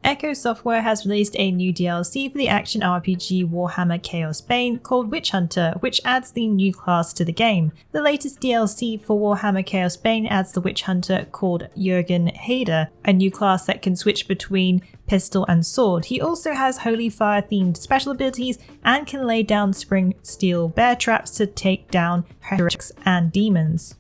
Echo Software has released a new DLC for the action RPG Warhammer Chaos Bane called Witch Hunter, which adds the new class to the game. The latest DLC for Warhammer Chaos Bane adds the Witch Hunter called Jürgen Hader, a new class that can switch between pistol and sword. He also has Holy Fire themed special abilities and can lay down spring steel bear traps to take down heretics and demons.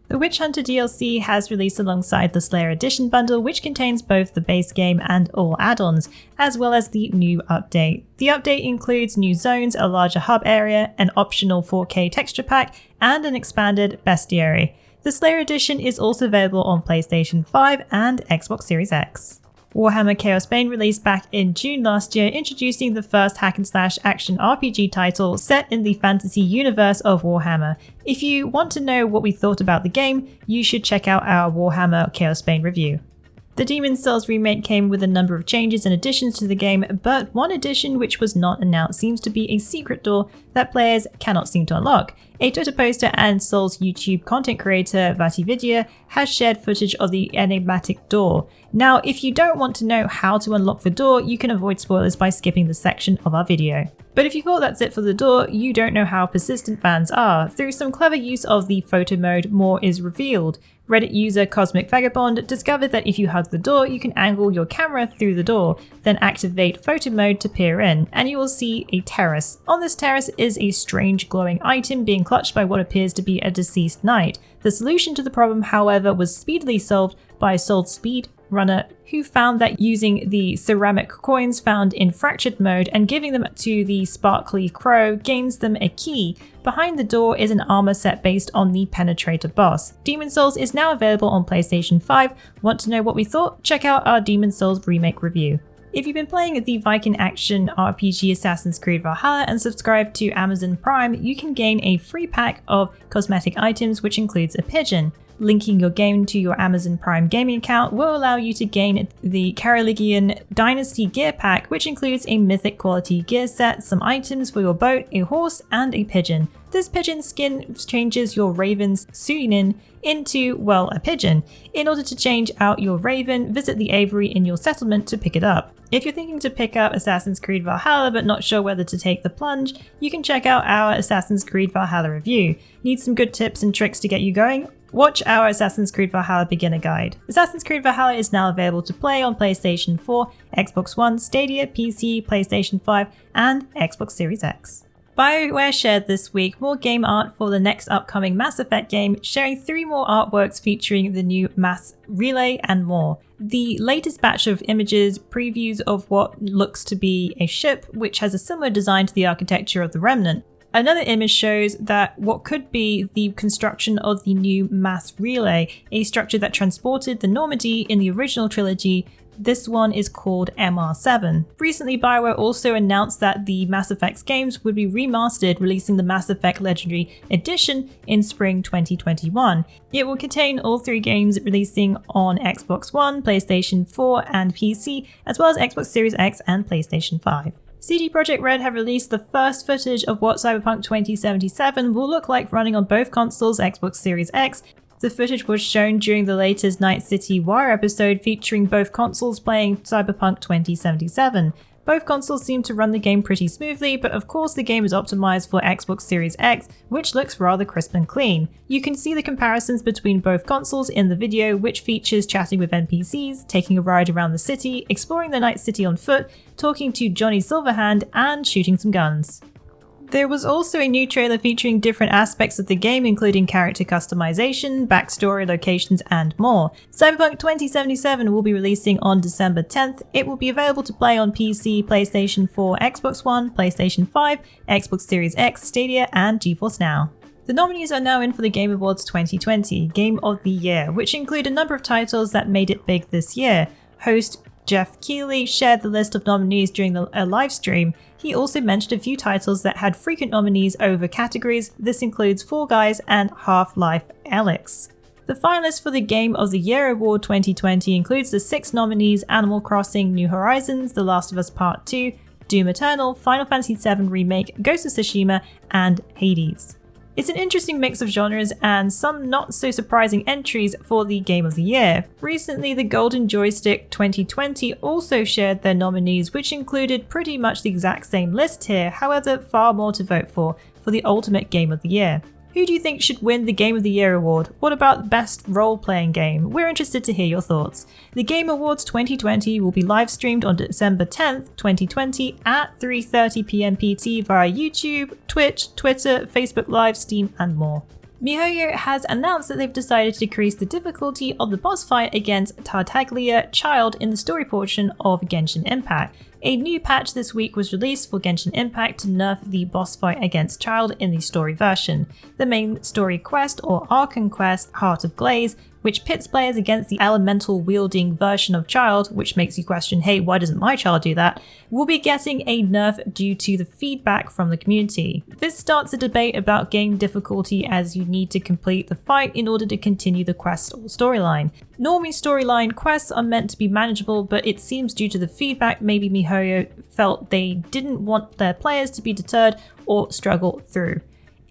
The Witch Hunter DLC has released alongside the Slayer Edition bundle, which contains both the base game and all add-ons, as well as the new update. The update includes new zones, a larger hub area, an optional 4K texture pack, and an expanded bestiary. The Slayer Edition is also available on PlayStation 5 and Xbox Series X. Warhammer Chaos Bane released back in June last year, introducing the first hack-and-slash action RPG title set in the fantasy universe of Warhammer. If you want to know what we thought about the game, you should check out our Warhammer Chaos Bane review. The Demon's Souls remake came with a number of changes and additions to the game, but one addition which was not announced seems to be a secret door that players cannot seem to unlock. A Twitter poster and Souls YouTube content creator Vatividya has shared footage of the enigmatic door. Now, if you don't want to know how to unlock the door, you can avoid spoilers by skipping this section of our video. But if you thought that's it for the door, you don't know how persistent fans are. Through some clever use of the photo mode, more is revealed. Reddit user Cosmic Vagabond discovered that if you hug the door, you can angle your camera through the door, then activate photo mode to peer in, and you will see a terrace. On this terrace is a strange glowing item being clutched by what appears to be a deceased knight. The solution to the problem, however, was speedily solved by a Soul Speed runner who found that using the ceramic coins found in fractured mode and giving them to the sparkly crow gains them a key. Behind the door is an armor set based on the Penetrator boss. Demon's Souls is now available on PlayStation 5. Want to know what we thought? Check out our Demon's Souls remake review. If you've been playing the Viking action RPG Assassin's Creed Valhalla and subscribe to Amazon Prime, you can gain a free pack of cosmetic items which includes a pigeon. Linking your game to your Amazon Prime gaming account will allow you to gain the Carolingian Dynasty gear pack, which includes a mythic quality gear set, some items for your boat, a horse, and a pigeon. This pigeon skin changes your raven's Suinin into, well, a pigeon. In order to change out your raven, visit the aviary in your settlement to pick it up. If you're thinking to pick up Assassin's Creed Valhalla but not sure whether to take the plunge, you can check out our Assassin's Creed Valhalla review. Need some good tips and tricks to get you going? Watch our Assassin's Creed Valhalla beginner guide. Assassin's Creed Valhalla is now available to play on PlayStation 4, Xbox One, Stadia, PC, PlayStation 5, and Xbox Series X. BioWare shared this week more game art for the next upcoming Mass Effect game, sharing 3 more artworks featuring the new Mass Relay and more. The latest batch of images previews of what looks to be a ship, which has a similar design to the architecture of the Remnant. Another image shows that what could be the construction of the new Mass Relay, a structure that transported the Normandy in the original trilogy. This one is called MR7. Recently, BioWare also announced that the Mass Effect games would be remastered, releasing the Mass Effect Legendary Edition in spring 2021. It will contain all 3 games releasing on Xbox One, PlayStation 4, and PC, as well as Xbox Series X and PlayStation 5. CD Projekt Red have released the first footage of what Cyberpunk 2077 will look like running on both consoles, Xbox Series X. The footage was shown during the latest Night City Wire episode featuring both consoles playing Cyberpunk 2077. Both consoles seem to run the game pretty smoothly, but of course the game is optimized for Xbox Series X, which looks rather crisp and clean. You can see the comparisons between both consoles in the video, which features chatting with NPCs, taking a ride around the city, exploring the Night City on foot, talking to Johnny Silverhand, and shooting some guns. There was also a new trailer featuring different aspects of the game, including character customization, backstory, locations, and more. Cyberpunk 2077 will be releasing on December 10th. It will be available to play on PC, PlayStation 4, Xbox One, PlayStation 5, Xbox Series X, Stadia, and GeForce Now. The nominees are now in for the Game Awards 2020 Game of the Year, which include a number of titles that made it big this year. Host Jeff Keighley shared the list of nominees during a live stream. He also mentioned a few titles that had frequent nominees over categories. This includes Fall Guys and Half-Life Alyx. The finalists for the Game of the Year Award 2020 includes the 6 nominees: Animal Crossing New Horizons, The Last of Us Part 2, Doom Eternal, Final Fantasy VII Remake, Ghost of Tsushima, and Hades. It's an interesting mix of genres and some not so surprising entries for the Game of the Year. Recently, the Golden Joystick 2020 also shared their nominees, which included pretty much the exact same list here, however far more to vote for the Ultimate Game of the Year. Who do you think should win the Game of the Year award? What about Best Role-Playing Game? We're interested to hear your thoughts. The Game Awards 2020 will be live streamed on December 10th, 2020 at 3:30 p.m. PT via YouTube, Twitch, Twitter, Facebook Live, Steam, and more. MiHoYo has announced that they've decided to decrease the difficulty of the boss fight against Tartaglia Child in the story portion of Genshin Impact. A new patch this week was released for Genshin Impact to nerf the boss fight against Child in the story version. The main story quest, or Archon quest, Heart of Glaze, which pits players against the elemental wielding version of Child, which makes you question, hey, why doesn't my child do that, will be getting a nerf due to the feedback from the community. This starts a debate about game difficulty, as you need to complete the fight in order to continue the quest or storyline. Normally storyline quests are meant to be manageable, but it seems due to the feedback maybe MiHoYo felt they didn't want their players to be deterred or struggle through.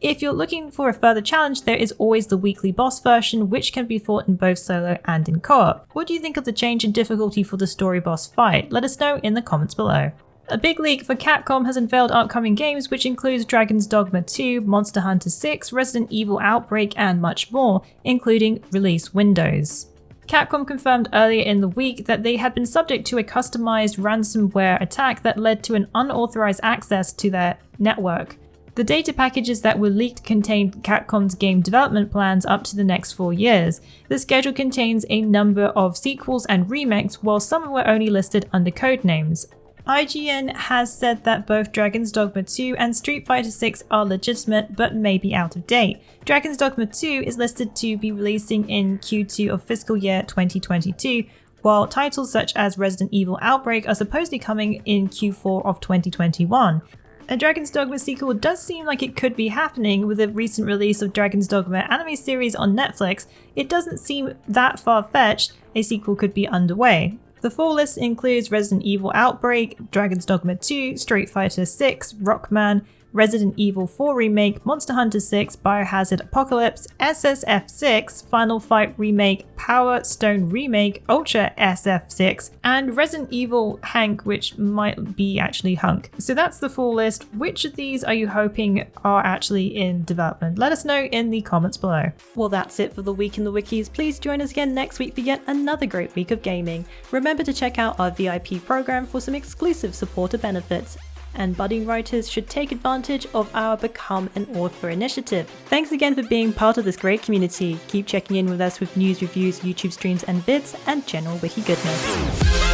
If you're looking for a further challenge, there is always the weekly boss version, which can be fought in both solo and in co-op. What do you think of the change in difficulty for the story boss fight? Let us know in the comments below. A big leak for Capcom has unveiled upcoming games, which includes Dragon's Dogma 2, Monster Hunter 6, Resident Evil Outbreak, and much more, including release windows. Capcom confirmed earlier in the week that they had been subject to a customized ransomware attack that led to an unauthorized access to their network. The data packages that were leaked contained Capcom's game development plans up to the next 4 years. The schedule contains a number of sequels and remakes, while some were only listed under codenames. IGN has said that both Dragon's Dogma 2 and Street Fighter 6 are legitimate but may be out of date. Dragon's Dogma 2 is listed to be releasing in Q2 of fiscal year 2022, while titles such as Resident Evil Outbreak are supposedly coming in Q4 of 2021. A Dragon's Dogma sequel does seem like it could be happening. With the recent release of Dragon's Dogma anime series on Netflix, it doesn't seem that far-fetched a sequel could be underway. The full list includes Resident Evil Outbreak, Dragon's Dogma 2, Street Fighter 6, Rockman, Resident Evil 4 Remake, Monster Hunter 6, Biohazard Apocalypse, SSF6, Final Fight Remake, Power Stone Remake, Ultra SF6, and Resident Evil Hank, which might be actually Hunk. So that's the full list. Which of these are you hoping are actually in development? Let us know in the comments below. Well, that's it for the Week in the Wikis. Please join us again next week for yet another great week of gaming. Remember to check out our VIP program for some exclusive supporter benefits. And budding writers should take advantage of our Become an Author initiative. Thanks again for being part of this great community. Keep checking in with us with news, reviews, YouTube streams and vids, and general wiki goodness.